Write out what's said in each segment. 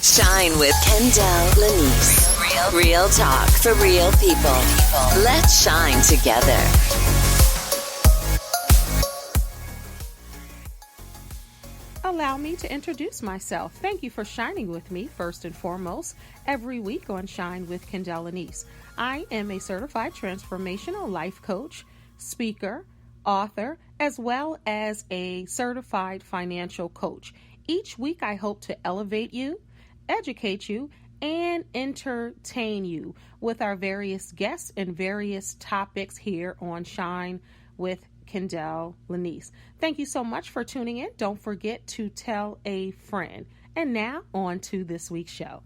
Shine with Kendell Lenice. Real talk for real people. Let's shine together. Allow me to introduce myself. Thank you for shining with me first and foremost every week on Shine with Kendell Lenice. I am a certified transformational life coach, speaker, author, as well as a certified financial coach. Each week I hope to elevate you, educate you, and entertain you with our various guests and various topics here on Shine with Kendell Lenice. Thank you so much for tuning in. Don't forget to tell a friend. And now on to this week's show.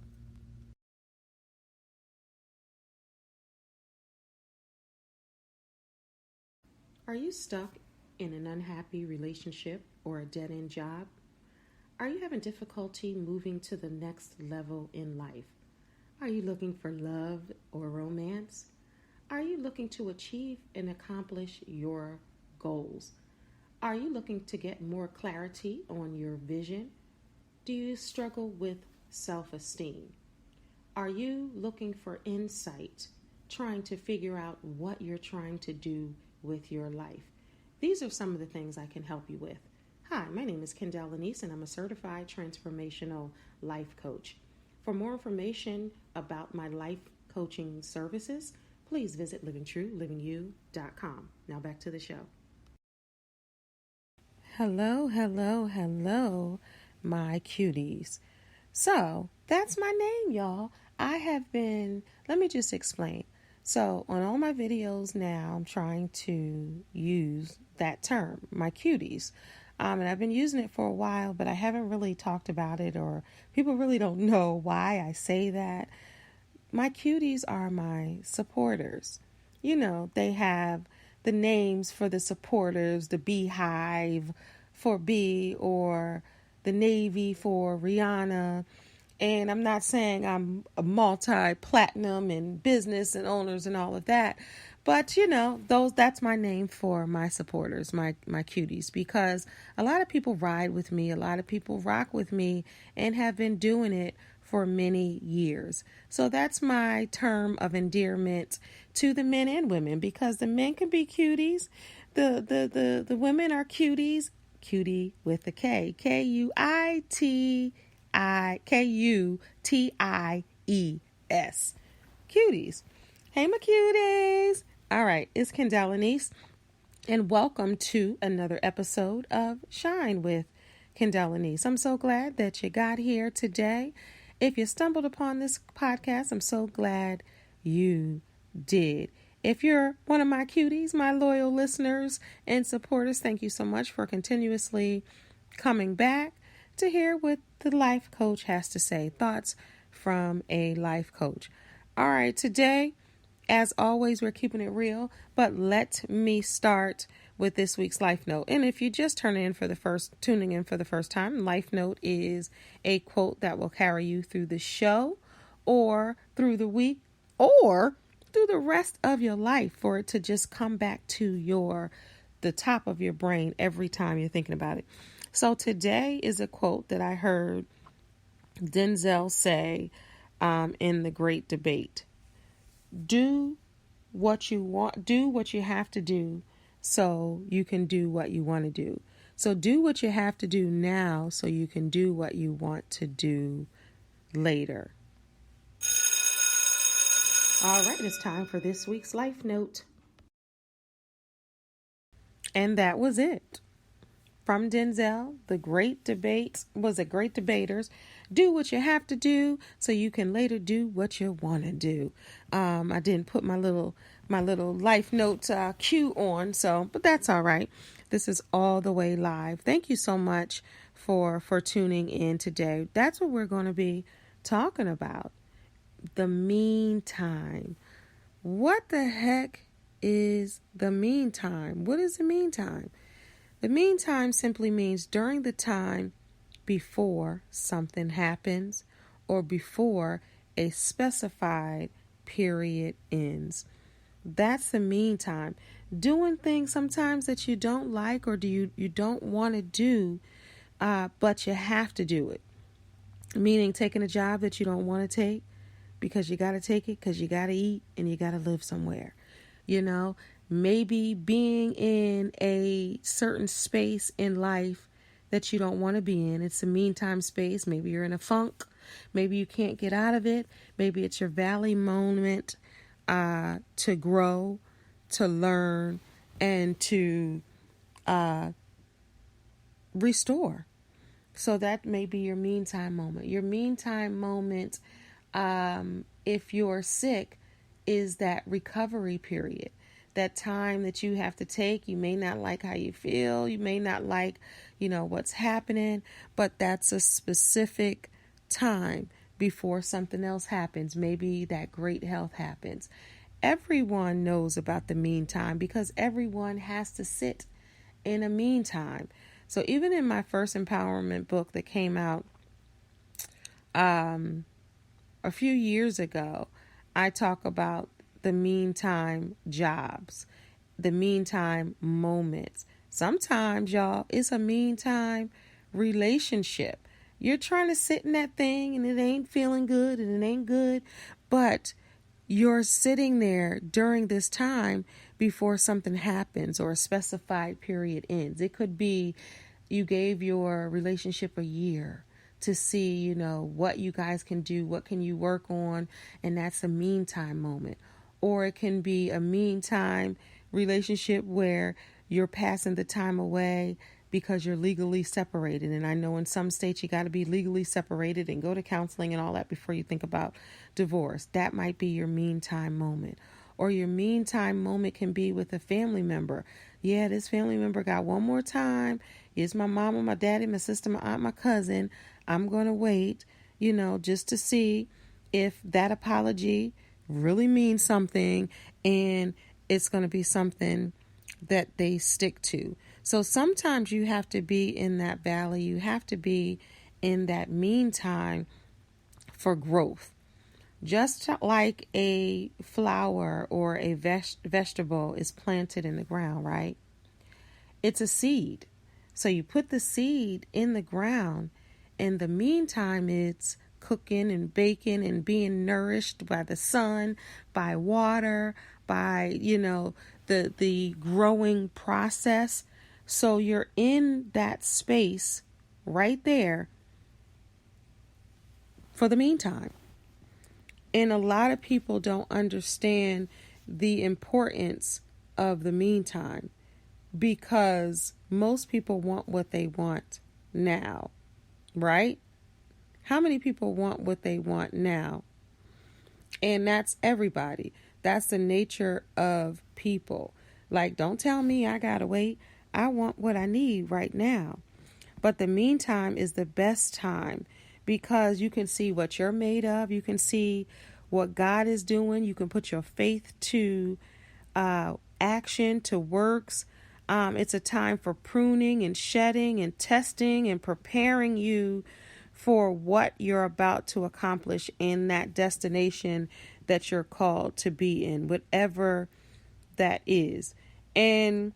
Are you stuck in an unhappy relationship or a dead-end job? Are you having difficulty moving to the next level in life? Are you looking for love or romance? Are you looking to achieve and accomplish your goals? Are you looking to get more clarity on your vision? Do you struggle with self-esteem? Are you looking for insight, trying to figure out what you're trying to do with your life? These are some of the things I can help you with. Hi, my name is Kendell Lenice, and I'm a certified transformational life coach. For more information about my life coaching services, please visit livingtruelivingyou.com. Now back to the show. Hello, my cuties. So that's my name, y'all. Let me just explain. So on all my videos now, I'm trying to use that term, my cuties. And I've been using it for a while, but I haven't really talked about it, or people really don't know why I say that. My cuties are my supporters. You know, they have the names for the supporters, the Beehive for B, or the Navy for Rihanna. And I'm not saying I'm a multi-platinum in business and owners and all of that. But, you know, that's my name for my supporters, my cuties, because a lot of people ride with me. A lot of people rock with me and have been doing it for many years. So that's my term of endearment to the men and women, because the men can be cuties. The women are cuties. Cutie with a K. Kuities. Cuties. Hey, my cuties. All right, it's Kendell Lenice, and welcome to another episode of Shine with Kendell Lenice. I'm so glad that you got here today. If you stumbled upon this podcast, I'm so glad you did. If you're one of my cuties, my loyal listeners and supporters, thank you so much for continuously coming back to hear what the life coach has to say. Thoughts from a life coach. All right, today, as always, we're keeping it real, but let me start with this week's life note. And if you just tuning in for the first time, life note is a quote that will carry you through the show or through the week or through the rest of your life, for it to just come back to the top of your brain every time you're thinking about it. So today is a quote that I heard Denzel say in the Great Debate. Do what you have to do so you can do what you want to do. So do what you have to do now so you can do what you want to do later. All right, it's time for this week's life note. And that was it. From Denzel, the Great Debaters. Do what you have to do so you can later do what you want to do. I didn't put my little life note cue on, but that's all right. This is all the way live. Thank you so much for tuning in today. That's what we're going to be talking about. The meantime. What the heck is the meantime? What is the meantime? The meantime simply means during the time before something happens or before a specified period ends. That's the meantime. Doing things sometimes that you don't like or you don't want to do, but you have to do it. meaning taking a job that you don't want to take because you got to take it because you got to eat and you got to live somewhere. Maybe being in a certain space in life that you don't want to be in. It's a meantime space. Maybe you're in a funk. Maybe you can't get out of it. Maybe it's your valley moment to grow, to learn, and to restore. So that may be your meantime moment. Your meantime moment, if you're sick, is that recovery period. That time that you have to take. You may not like how you feel. You may not like, what's happening, but that's a specific time before something else happens. Maybe that great health happens. Everyone knows about the meantime because everyone has to sit in a meantime. So even in my first empowerment book that came out a few years ago, I talk about the meantime jobs, the meantime moments. Sometimes, y'all, it's a meantime relationship. You're trying to sit in that thing and it ain't feeling good and it ain't good, but you're sitting there during this time before something happens or a specified period ends. It could be you gave your relationship a year to see, what you guys can do, what can you work on, and that's a meantime moment. Or it can be a meantime relationship where you're passing the time away because you're legally separated. And I know in some states you got to be legally separated and go to counseling and all that before you think about divorce. That might be your meantime moment. Or your meantime moment can be with a family member. Yeah, this family member got one more time. It's my mama, my daddy, my sister, my aunt, my cousin. I'm going to wait, just to see if that apology really means something and it's going to be something that they stick to. So sometimes you have to be in that valley. You have to be in that meantime for growth. Just like a flower or a vegetable is planted in the ground, right? It's a seed. So you put the seed in the ground. In the meantime, it's cooking and baking and being nourished by the sun, by water, by, the growing process. So you're in that space right there for the meantime. And a lot of people don't understand the importance of the meantime because most people want what they want now, right? How many people want what they want now? And that's everybody. That's the nature of people. Like, don't tell me I gotta wait. I want what I need right now. But the meantime is the best time because you can see what you're made of. You can see what God is doing. You can put your faith to action, to works. It's a time for pruning and shedding and testing and preparing you for what you're about to accomplish in that destination that you're called to be in, whatever that is. And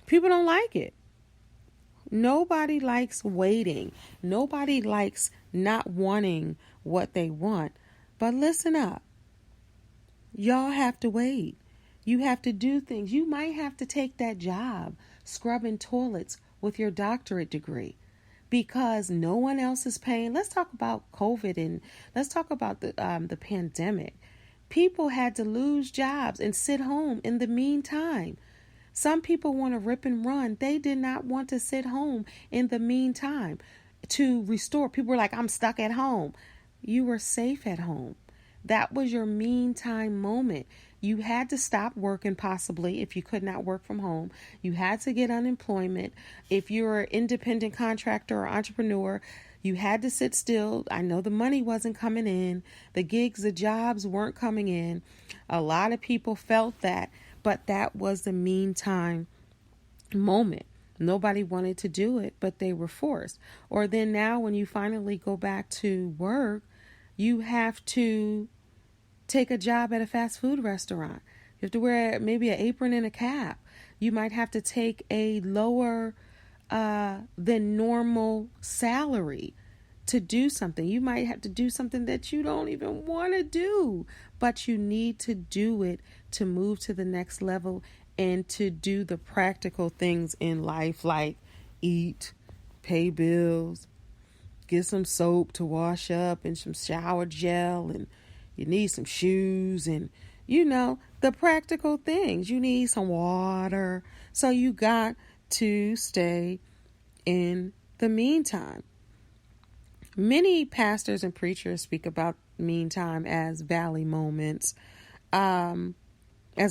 people don't like it. Nobody likes waiting. Nobody likes not wanting what they want. But listen up. Y'all have to wait. You have to do things. You might have to take that job scrubbing toilets with your doctorate degree because no one else is paying. Let's talk about COVID and let's talk about the pandemic. People had to lose jobs and sit home in the meantime. Some people want to rip and run. They did not want to sit home in the meantime to restore. People were like, I'm stuck at home. You were safe at home. That was your meantime moment. You had to stop working possibly if you could not work from home. You had to get unemployment. If you're an independent contractor or entrepreneur, you had to sit still. I know the money wasn't coming in. The gigs, the jobs weren't coming in. A lot of people felt that, but that was the meantime moment. Nobody wanted to do it, but they were forced. Or then now when you finally go back to work, you have to take a job at a fast food restaurant. You have to wear maybe an apron and a cap. You might have to take a lower than normal salary to do something. You might have to do something that you don't even want to do, but you need to do it to move to the next level and to do the practical things in life, like eat, pay bills, get some soap to wash up and some shower gel, and you need some shoes and, the practical things. You need some water. So you got to stay in the meantime. Many pastors and preachers speak about meantime as valley moments. As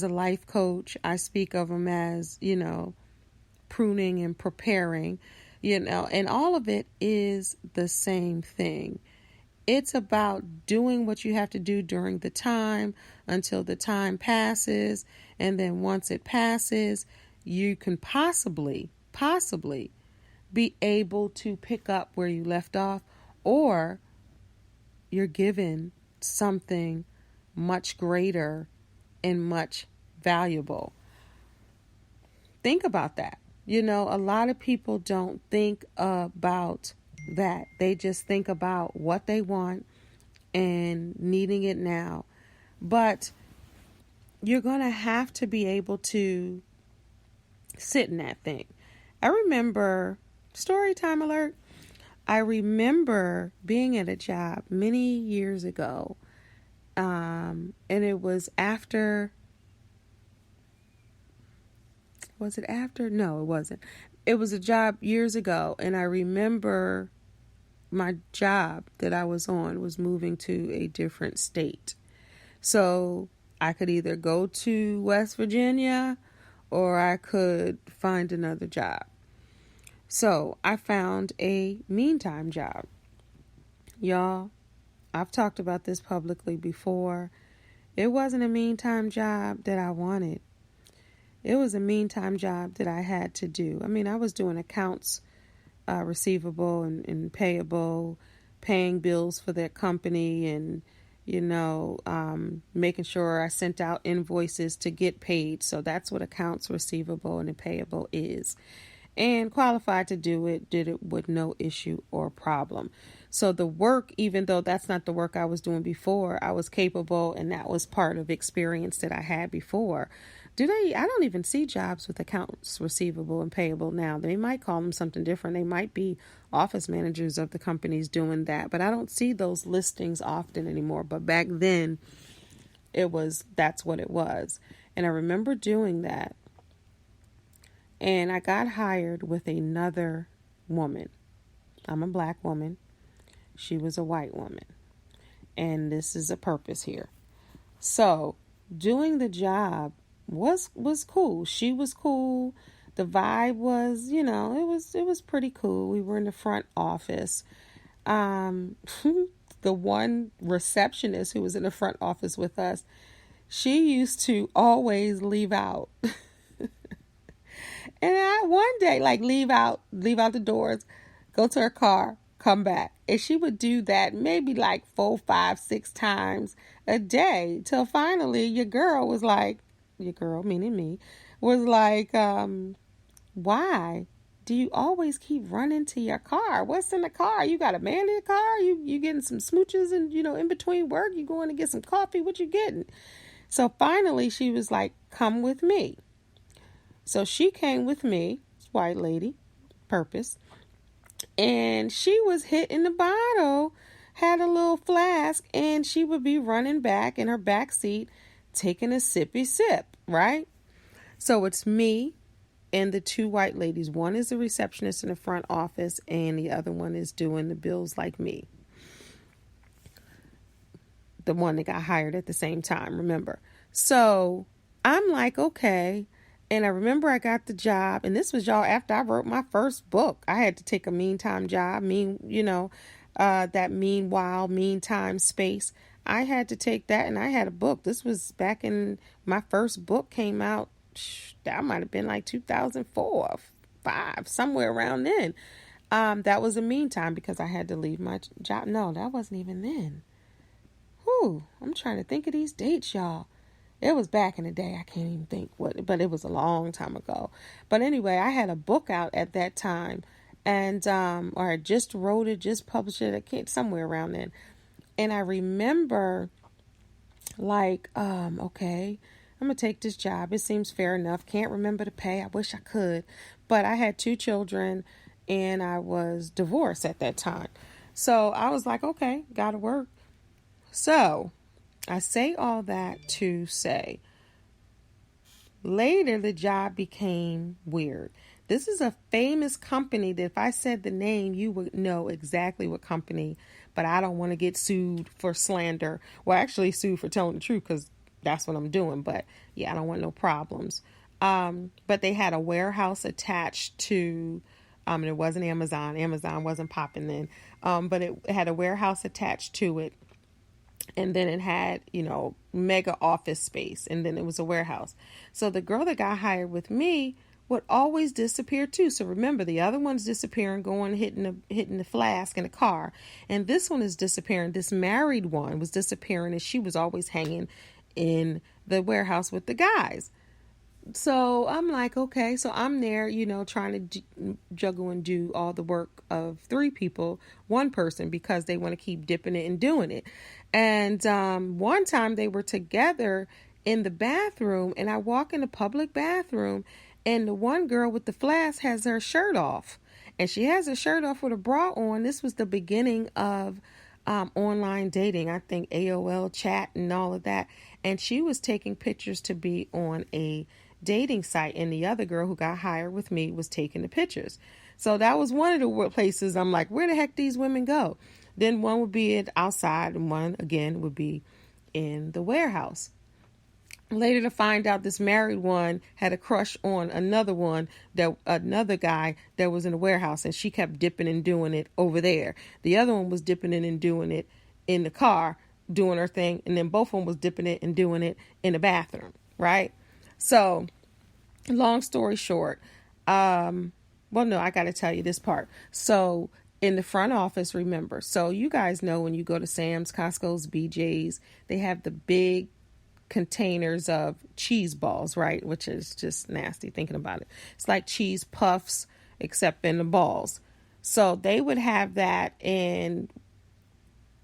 a life coach, I speak of them as, pruning and preparing, and all of it is the same thing. It's about doing what you have to do during the time until the time passes. And then once it passes, you can possibly be able to pick up where you left off, or you're given something much greater and much valuable. Think about that. A lot of people don't think about that. They just think about what they want and needing it now. But you're going to have to be able to sit in that thing. I remember, story time alert, I remember being at a job many years ago. And it was after, was it after? No, it wasn't. It was a job years ago. And I remember my job that I was on was moving to a different state. So I could either go to West Virginia or I could find another job. So I found a meantime job. Y'all, I've talked about this publicly before. It wasn't a meantime job that I wanted. It was a meantime job that I had to do. I mean, I was doing accounts receivable and payable, paying bills for their company, and, making sure I sent out invoices to get paid. So that's what accounts receivable and payable is. And qualified to do it, did it with no issue or problem. So the work, even though that's not the work I was doing before, I was capable, and that was part of experience that I had before. I don't even see jobs with accounts receivable and payable now. They might call them something different. They might be office managers of the companies doing that, but I don't see those listings often anymore. But back then that's what it was. And I remember doing that. And I got hired with another woman. I'm a black woman. She was a white woman. And this is a purpose here. So doing the job was cool. She was cool. The vibe was, it was pretty cool. We were in the front office. The one receptionist who was in the front office with us, she used to always leave out. And I one day, leave out the doors, go to her car, come back. And she would do that maybe 4, 5, 6 times a day, till finally your girl, meaning me, was like, why do you always keep running to your car? What's in the car? You got a man in the car? You getting some smooches and, in between work? You going to get some coffee? What you getting? So finally she was like, come with me. So she came with me, white lady, purpose, and she was hitting the bottle, had a little flask, and she would be running back in her back seat, taking a sippy sip, right? So it's me and the 2 white ladies. One is the receptionist in the front office, and the other one is doing the bills like me. The one that got hired at the same time, remember? So I'm like, okay. And I remember I got the job, and this was, y'all, after I wrote my first book. I had to take a meantime job, that meantime space. I had to take that, and I had a book. This was back in, my first book came out, that might have been 2004, 5, somewhere around then. That was a meantime because I had to leave my job. No, that wasn't even then. I'm trying to think of these dates, y'all. It was back in the day. I can't even think but it was a long time ago. But anyway, I had a book out at that time, And, or I just wrote it, just published it, I can't, somewhere around then. And I remember like, okay, I'm going to take this job. It seems fair enough. Can't remember the pay. I wish I could. But I had 2 children and I was divorced at that time. So I was like, okay, got to work. So I say all that to say later the job became weird. This is a famous company that if I said the name, you would know exactly what company, but I don't want to get sued for slander. Well, actually sued for telling the truth because that's what I'm doing. But yeah, I don't want no problems. But they had a warehouse attached to, and it wasn't Amazon. Amazon wasn't popping then. But it had a warehouse attached to it. And then it had, mega office space. And then it was a warehouse. So the girl that got hired with me would always disappear too. So remember, the other one's disappearing, going, hitting the flask in the car. And this one is disappearing. This married one was disappearing and she was always hanging in the warehouse with the guys. So I'm like, okay, so I'm there, trying to juggle and do all the work of 3 people, 1 person, because they want to keep dipping it and doing it. And one time they were together in the bathroom and I walk in the public bathroom and the one girl with the flask has her shirt off and she has her shirt off with a bra on. This was the beginning of online dating, I think AOL chat and all of that. And she was taking pictures to be on a dating site and the other girl who got hired with me was taking the pictures. So that was one of the places I'm like, where the heck these women go? Then one would be outside and one again would be in the warehouse. Later to find out this married one had a crush on another guy that was in the warehouse and she kept dipping and doing it over there. The other one was dipping in and doing it in the car, doing her thing. And then both of them was dipping it and doing it in the bathroom. Right. So long story short, well, no, I got to tell you this part. So in the front office, remember, so you guys know when you go to Sam's, Costco's, BJ's, they have the big containers of cheese balls, right? Which is just nasty thinking about it. It's like cheese puffs, except in the balls. So they would have that in,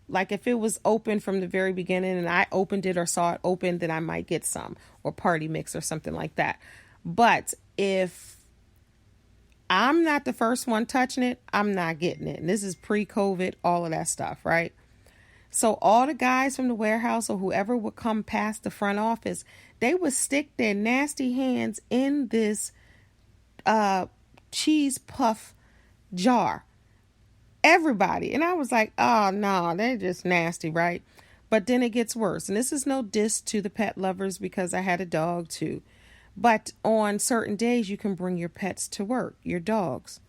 like if it was open from the very beginning and I opened it or saw it open, then I might get some, or party mix or something like that. But if I'm not the first one touching it, I'm not getting it. And this is pre-COVID, all of that stuff, right? So all the guys from the warehouse or whoever would come past the front office, they would stick their nasty hands in this cheese puff jar. Everybody. And I was like, oh no, they're just nasty, right? But then it gets worse. And this is no diss to the pet lovers because I had a dog too. But on certain days, you can bring your pets to work, your dogs.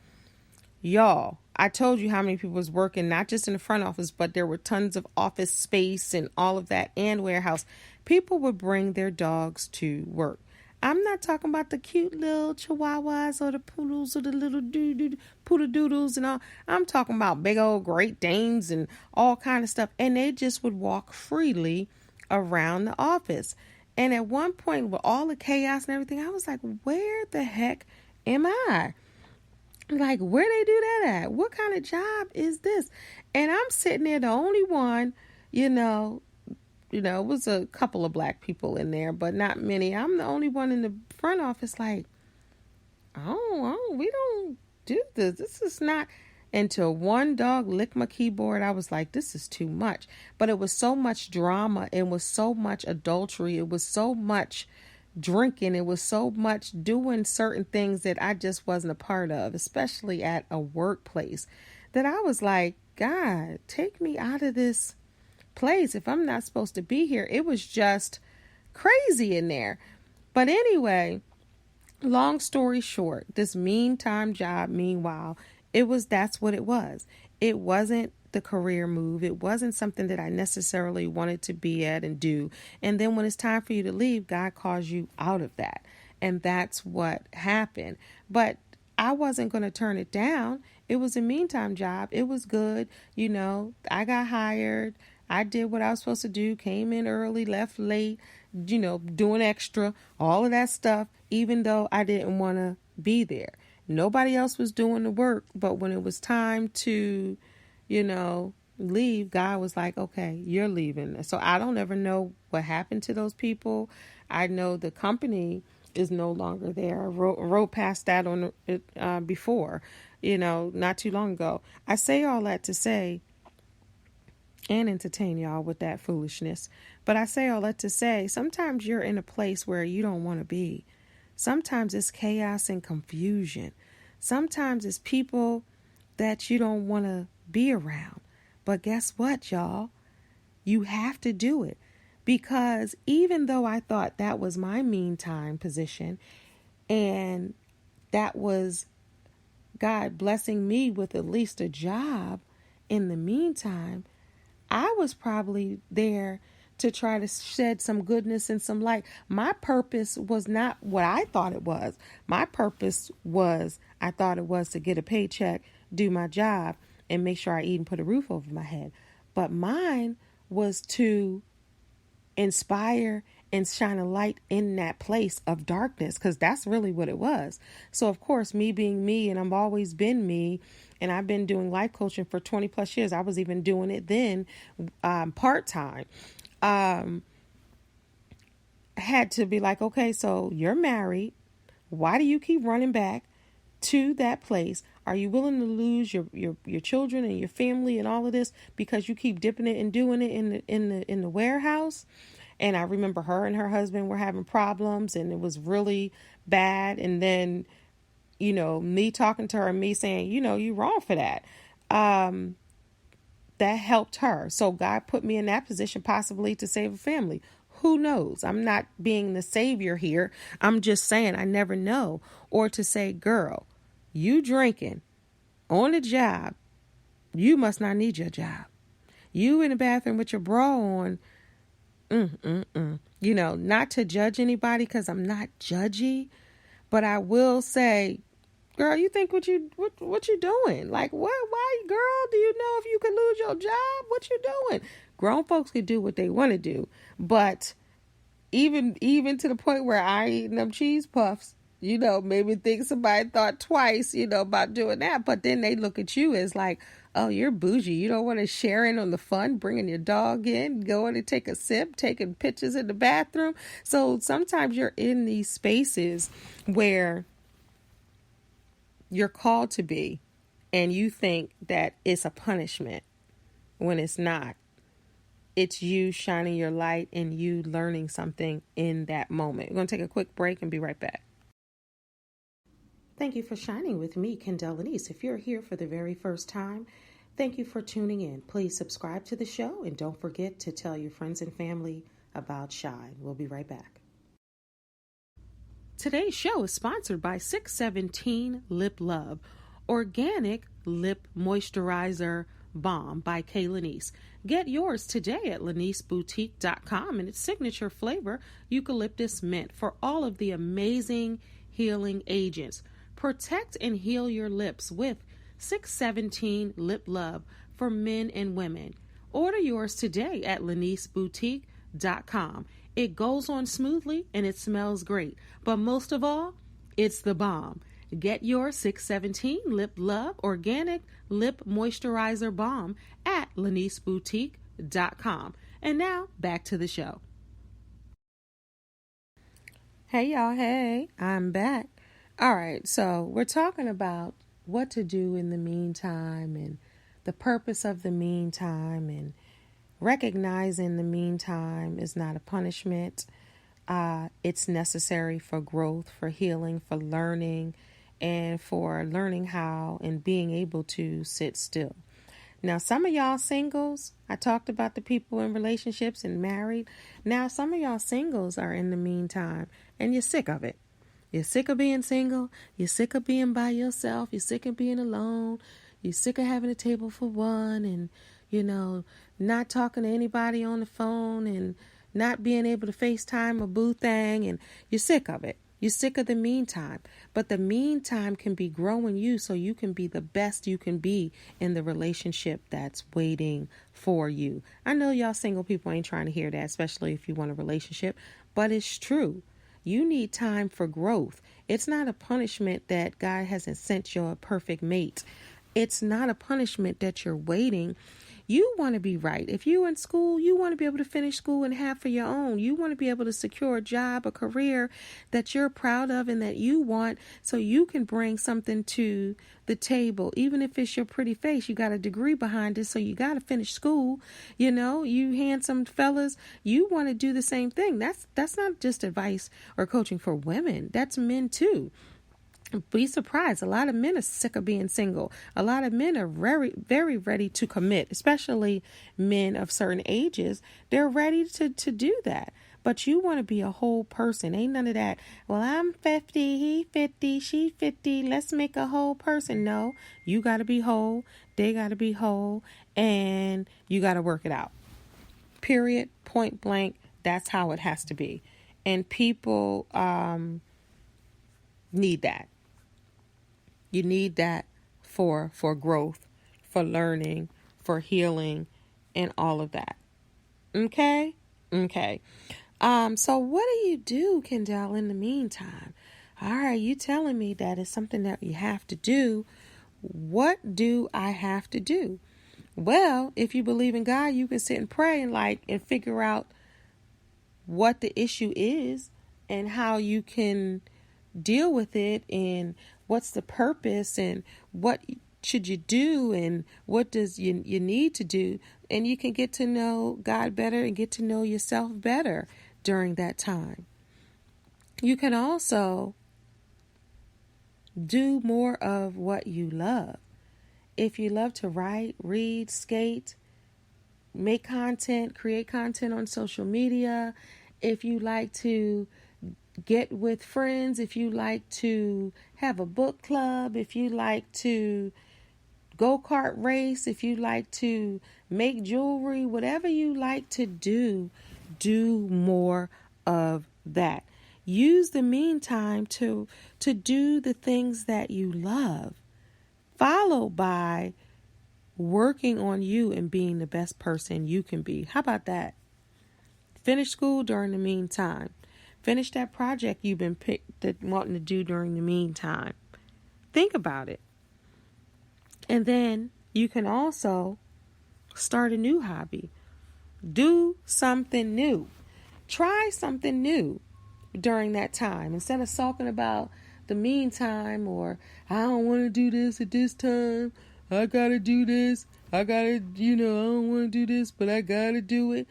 Y'all, I told you how many people was working, not just in the front office, but there were tons of office space and all of that and warehouse. People would bring their dogs to work. I'm not talking about the cute little chihuahuas or the poodles or the little poodle doodles and all. I'm talking about big old Great Danes and all kind of stuff. And they just would walk freely around the office. And at one point with all the chaos and everything, I was like, where the heck am I? Like, where they do that at? What kind of job is this? And I'm sitting there, the only one, it was a couple of black people in there, but not many. I'm the only one in the front office like, we don't do this. This is not. Until one dog licked my keyboard, I was like, this is too much. But it was so much drama. It was so much adultery. It was so much drinking. It was so much doing certain things that I just wasn't a part of, especially at a workplace, that I was like, God, take me out of this place if I'm not supposed to be here. It was just crazy in there. But anyway, long story short, this meantime job, meanwhile, that's what it was. It wasn't the career move. It wasn't something that I necessarily wanted to be at and do. And then when it's time for you to leave, God calls you out of that. And that's what happened. But I wasn't going to turn it down. It was a meantime job. It was good. I got hired. I did what I was supposed to do, came in early, left late, doing extra, all of that stuff, even though I didn't want to be there. Nobody else was doing the work, but when it was time to, leave, God was like, okay, you're leaving. So I don't ever know what happened to those people. I know the company is no longer there. I wrote past that on it before, not too long ago. I say all that to say and entertain y'all with that foolishness. But I say all that to say, sometimes you're in a place where you don't want to be. Sometimes it's chaos and confusion. Sometimes it's people that you don't want to be around. But guess what, y'all? You have to do it. Because even though I thought that was my meantime position, and that was God blessing me with at least a job in the meantime, I was probably there to try to shed some goodness and some light. My purpose was not what I thought it was. My purpose was, I thought it was to get a paycheck, do my job, and make sure I eat and put a roof over my head. But mine was to inspire and shine a light in that place of darkness, because that's really what it was. So of course, me being me, and I've always been me, and I've been doing life coaching for 20 plus years. I was even doing it then part-time. Had to be like, okay, so you're married. Why do you keep running back to that place? Are you willing to lose your children and your family and all of this because you keep dipping it and doing it in the warehouse? And I remember her and her husband were having problems, and it was really bad. And then, me talking to her and me saying, you're wrong for that. That helped her. So God put me in that position possibly to save a family. Who knows? I'm not being the savior here. I'm just saying I never know. Or to say, girl, you drinking on the job, you must not need your job. You in the bathroom with your bra on. Not to judge anybody, because I'm not judgy, but I will say, girl, you think what you doing? Like, what? Why, girl? Do you know if you could lose your job? What you doing? Grown folks can do what they want to do, but even to the point where I eating them cheese puffs, maybe think somebody thought twice, about doing that. But then they look at you as like, oh, you're bougie. You don't want to share in on the fun, bringing your dog in, going to take a sip, taking pictures in the bathroom. So sometimes you're in these spaces where you're called to be, and you think that it's a punishment when it's not. It's you shining your light and you learning something in that moment. We're going to take a quick break and be right back. Thank you for shining with me, Kendell Lenice. If you're here for the very first time, thank you for tuning in. Please subscribe to the show, and don't forget to tell your friends and family about Shine. We'll be right back. Today's show is sponsored by 617 Lip Love, Organic Lip Moisturizer Balm by Kendell Lenice. Get yours today at leniceboutique.com, and its signature flavor, eucalyptus mint, for all of the amazing healing agents. Protect and heal your lips with 617 Lip Love for men and women. Order yours today at leniceboutique.com. It goes on smoothly and it smells great. But most of all, it's the bomb. Get your 617 Lip Love Organic Lip Moisturizer Balm at leniceboutique.com. And now, back to the show. Hey, y'all. Hey, I'm back. All right, so we're talking about what to do in the meantime and the purpose of the meantime, and recognizing the meantime is not a punishment. It's necessary for growth, for healing, for learning, and for learning how and being able to sit still. Now, some of y'all singles, I talked about the people in relationships and married. Now, some of y'all singles are in the meantime, and you're sick of it. You're sick of being single. You're sick of being by yourself. You're sick of being alone. You're sick of having a table for one, and, not talking to anybody on the phone, and not being able to FaceTime or boo thing, and you're sick of it. You're sick of the meantime. But the meantime can be growing you so you can be the best you can be in the relationship that's waiting for you. I know y'all single people ain't trying to hear that, especially if you want a relationship, but it's true. You need time for growth. It's not a punishment that God hasn't sent you a perfect mate. It's not a punishment that you're waiting. You want to be right. If you're in school, you want to be able to finish school and have for your own. You want to be able to secure a job, a career that you're proud of and that you want, so you can bring something to the table. Even if it's your pretty face, you got a degree behind it, so you got to finish school. You handsome fellas, you want to do the same thing. That's not just advice or coaching for women. That's men too. Be surprised. A lot of men are sick of being single. A lot of men are very, very ready to commit, especially men of certain ages. They're ready to do that. But you want to be a whole person. Ain't none of that. Well, I'm 50, he 50, she 50. Let's make a whole person. No, you got to be whole. They got to be whole. And you got to work it out. Period. Point blank. That's how it has to be. And people need that. You need that for growth, for learning, for healing, and all of that. Okay? Okay. So what do you do, Kendell, in the meantime? All right, you telling me that it's something that you have to do. What do I have to do? Well, if you believe in God, you can sit and pray and figure out what the issue is and how you can deal with it, and what's the purpose, and what should you do, and what does you need to do. And you can get to know God better and get to know yourself better during that time. You can also do more of what you love. If you love to write, read, skate, make content, create content on social media, if you like to get with friends, if you like to have a book club, if you like to go-kart race, if you like to make jewelry, whatever you like to do more of that. Use the meantime to do the things that you love, followed by working on you and being the best person you can be. How about that? Finish school during the meantime. Finish that project you've been wanting to do during the meantime. Think about it. And then you can also start a new hobby. Do something new. Try something new during that time. Instead of sulking about the meantime, or I don't want to do this at this time. I got to do this. I don't want to do this, but I got to do it.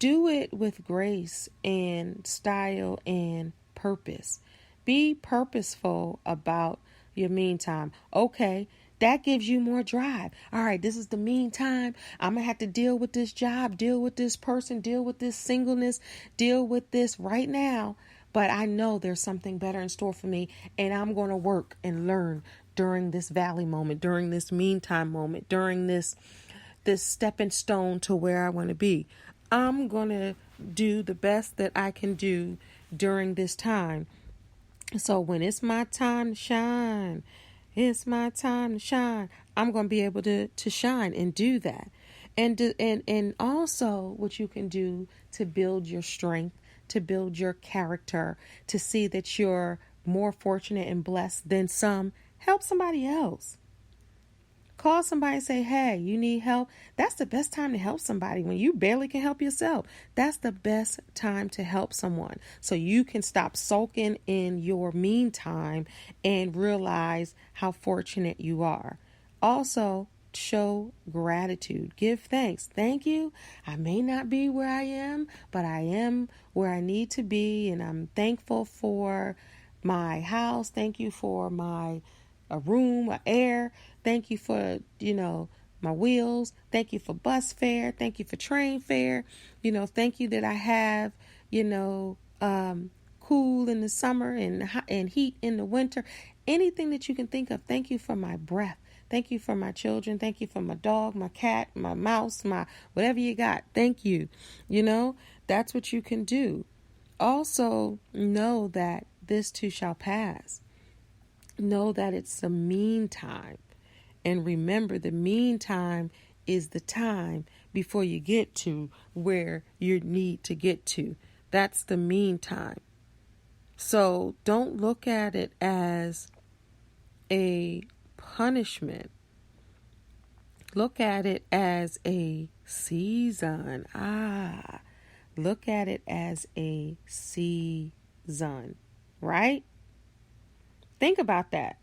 Do it with grace and style and purpose. Be purposeful about your meantime. Okay, that gives you more drive. All right, this is the meantime. I'm going to have to deal with this job, deal with this person, deal with this singleness, deal with this right now. But I know there's something better in store for me, and I'm going to work and learn during this valley moment, during this meantime moment, during this stepping stone to where I want to be. I'm going to do the best that I can do during this time. So when it's my time to shine, it's my time to shine, I'm going to be able to shine and do that. And also what you can do to build your strength, to build your character, to see that you're more fortunate and blessed than some, help somebody else. Call somebody and say, hey, you need help. That's the best time to help somebody. When you barely can help yourself, that's the best time to help someone. So you can stop sulking in your meantime and realize how fortunate you are. Also, show gratitude. Give thanks. Thank you. I may not be where I am, but I am where I need to be. And I'm thankful for my house. Thank you for a room, air. Thank you for, my wheels. Thank you for bus fare. Thank you for train fare. Thank you that I have, cool in the summer and heat in the winter. Anything that you can think of. Thank you for my breath. Thank you for my children. Thank you for my dog, my cat, my mouse, my whatever you got. Thank you. That's what you can do. Also, know that this too shall pass. Know that it's the meantime. And remember, the meantime is the time before you get to where you need to get to. That's the meantime. So don't look at it as a punishment. Look at it as a season. Look at it as a season, right? Think about that.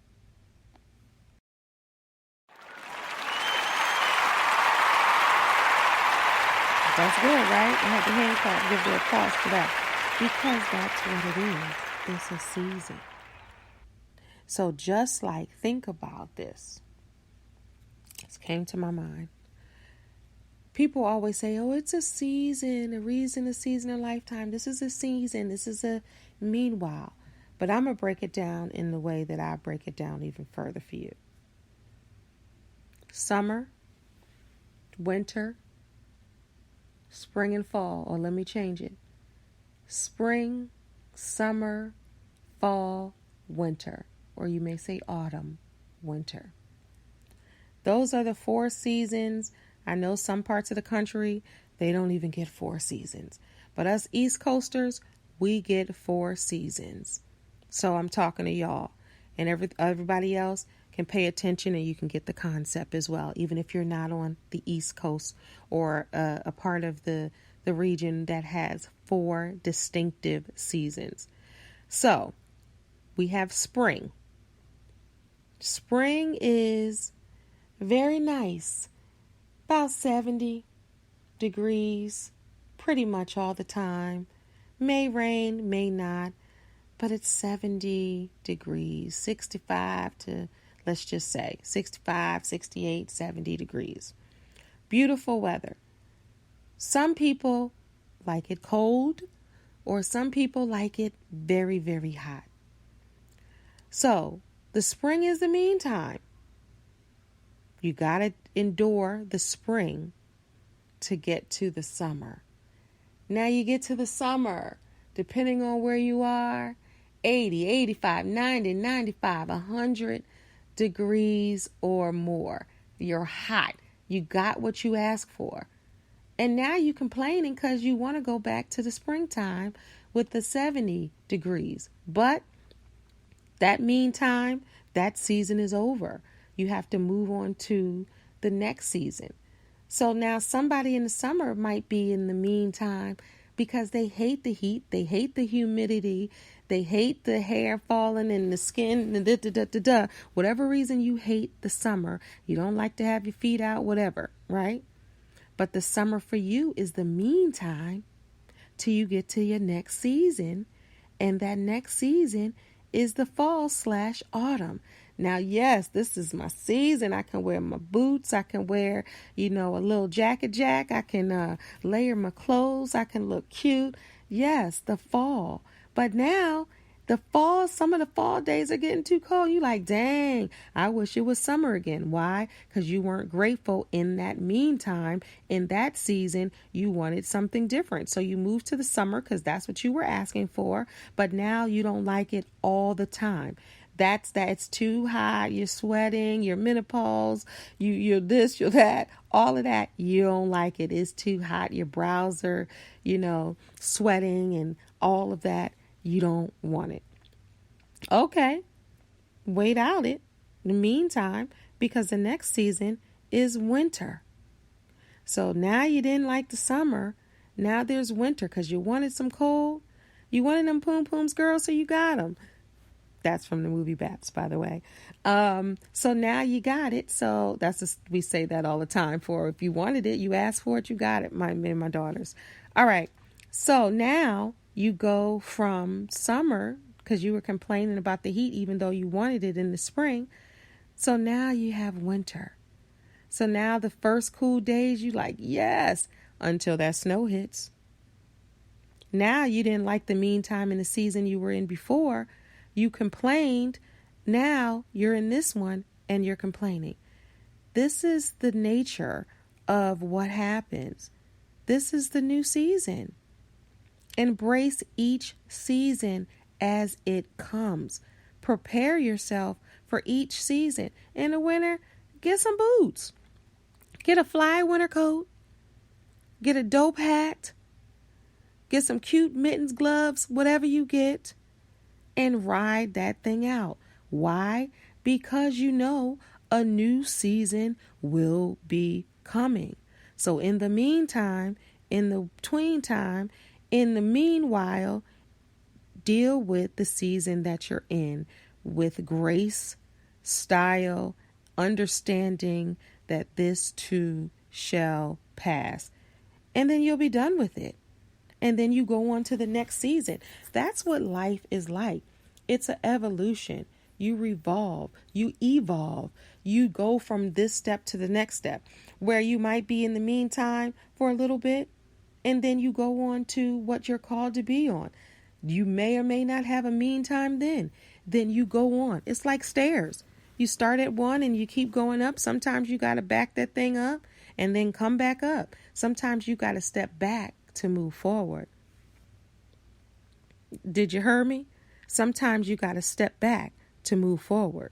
That's good, right? I had the hand clap, give the applause for that. Because that's what it is. It's a season. So just like, think about this. This came to my mind. People always say, oh, it's a season, a season, a lifetime. This is a season. This is a meanwhile. But I'm going to break it down in the way that I break it down even further for you. Summer, winter, spring and fall, or let me change it. Spring, summer, fall, winter, or you may say autumn, winter. Those are the 4 seasons. I know some parts of the country, they don't even get 4 seasons. But us East Coasters, we get 4 seasons. So I'm talking to y'all. And everybody else can pay attention and you can get the concept as well, even if you're not on the East Coast or a part of the region that has 4 distinctive seasons. So we have spring. Spring is very nice, about 70 degrees, pretty much all the time. May rain, may not, but it's 70 degrees, 65 to, let's just say, 65, 68, 70 degrees. Beautiful weather. Some people like it cold, or some people like it very, very hot. So, the spring is the meantime. You got to endure the spring to get to the summer. Now you get to the summer, depending on where you are, 80, 85, 90, 95, 100 degrees or more. You're hot. You got what you asked for. And now you're complaining because you want to go back to the springtime with the 70 degrees. But that meantime, that season is over. You have to move on to the next season. So now somebody in the summer might be in the meantime because they hate the heat, they hate the humidity, they hate the hair falling and the skin, whatever reason you hate the summer, you don't like to have your feet out, whatever, right? But the summer for you is the meantime till you get to your next season. And that next season is the fall/autumn. Now, yes, this is my season. I can wear my boots. I can wear, a little jacket. I can layer my clothes. I can look cute. Yes, the fall. But now, the fall, some of the fall days are getting too cold. You like, dang, I wish it was summer again. Why? Because you weren't grateful in that meantime. In that season, you wanted something different. So you moved to the summer because that's what you were asking for. But now you don't like it all the time. It's too hot, you're sweating, you're menopause, you're this, you're that, all of that, you don't like it. It's too hot, your brows are, sweating and all of that, you don't want it. Okay, wait out it in the meantime, because the next season is winter. So now you didn't like the summer, now there's winter because you wanted some cold, you wanted them poom pooms, girl, so you got them. That's from the movie Baps, by the way. So now you got it. So we say that all the time for if you wanted it, you asked for it, you got it, me and my daughters. All right. So now you go from summer because you were complaining about the heat, even though you wanted it in the spring. So now you have winter. So now the first cool days, you like, yes, until that snow hits. Now you didn't like the meantime in the season you were in before. You complained. Now you're in this one and you're complaining. This is the nature of what happens. This is the new season. Embrace each season as it comes. Prepare yourself for each season. In the winter, get some boots. Get a fly winter coat. Get a dope hat. Get some cute mittens, gloves, whatever you get. and ride that thing out. Why? Because you know a new season will be coming. So in the meantime, in the between time, in the meanwhile, deal with the season that you're in with grace, style, understanding that this too shall pass. And then you'll be done with it. And then you go on to the next season. That's what life is like. It's an evolution. You revolve, you evolve, you go from this step to the next step, where you might be in the meantime for a little bit, and then you go on to what you're called to be on. You may or may not have a meantime then you go on. It's like stairs. You start at one and you keep going up. Sometimes you got to back that thing up and then come back up. Sometimes you got to step back to move forward. Did you hear me? Sometimes you got to step back to move forward.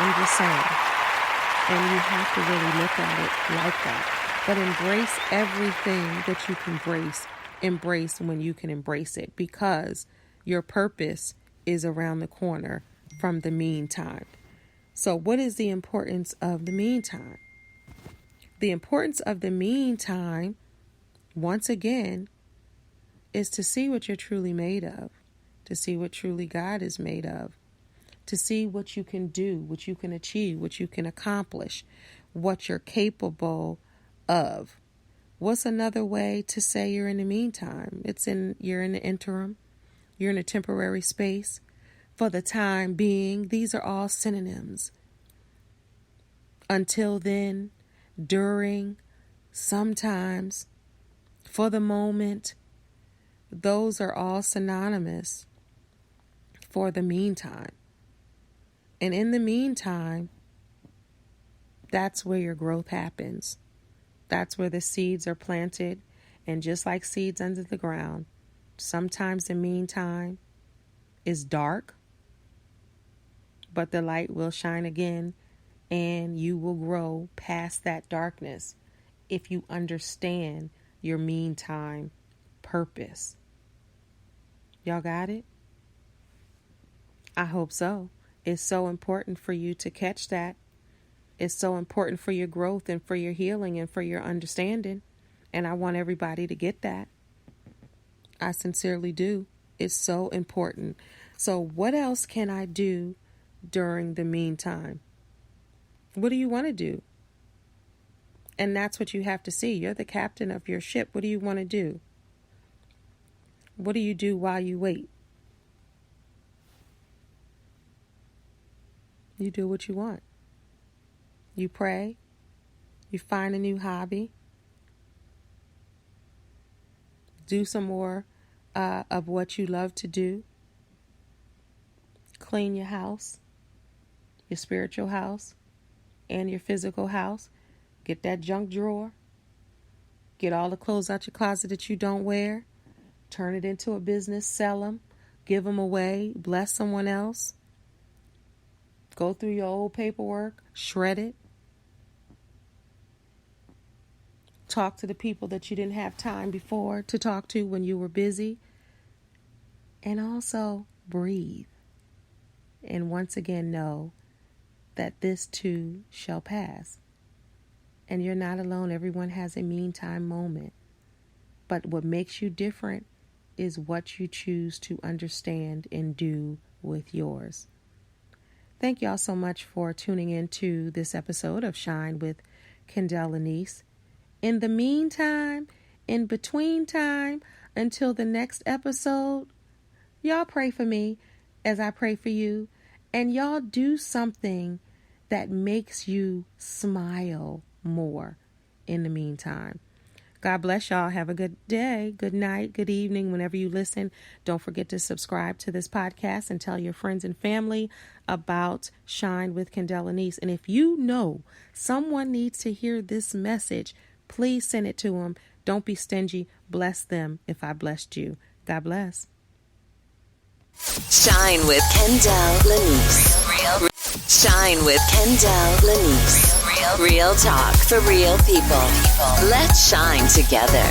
I'm just saying. And you have to really look at it like that. But embrace everything that you can embrace when you can embrace it, because your purpose is around the corner from the meantime. So what is the importance of the meantime? The importance of the meantime, once again, is to see what you're truly made of, to see what truly God is made of, to see what you can do, what you can achieve, what you can accomplish, what you're capable of. What's another way to say you're in the meantime? You're in the interim. You're in a temporary space. For the time being, these are all synonyms. Until then, during, sometimes, for the moment, those are all synonymous for the meantime. And in the meantime, that's where your growth happens. That's where the seeds are planted. And just like seeds under the ground, sometimes the meantime is dark, but the light will shine again, and you will grow past that darkness if you understand your meantime purpose. Y'all got it? I hope so. It's so important for you to catch that. It's so important for your growth and for your healing and for your understanding. And I want everybody to get that. I sincerely do. It's so important. So what else can I do during the meantime? What do you want to do? And that's what you have to see. You're the captain of your ship. What do you want to do? What do you do while you wait? You do what you want. You pray. You find a new hobby. Do some more of what you love to do. Clean your house, your spiritual house, and your physical house. Get that junk drawer. Get all the clothes out your closet that you don't wear. Turn it into a business. Sell them. Give them away. Bless someone else. Go through your old paperwork. Shred it. Talk to the people that you didn't have time before to talk to when you were busy. And also breathe. And once again, know that this too shall pass. And you're not alone. Everyone has a meantime moment. But what makes you different is what you choose to understand and do with yours. Thank y'all so much for tuning into this episode of Shine with Kendell Lenice. In the meantime, in between time, until the next episode, y'all pray for me as I pray for you. And y'all do something that makes you smile more in the meantime. God bless y'all. Have a good day, good night, good evening, whenever you listen. Don't forget to subscribe to this podcast and tell your friends and family about Shine with Kendell Lenice. And if you know someone needs to hear this message, please send it to them. Don't be stingy. Bless them if I blessed you. God bless. Shine with Kendell Lenice. Shine with Kendell Lenice. Real talk for real people. Let's shine together.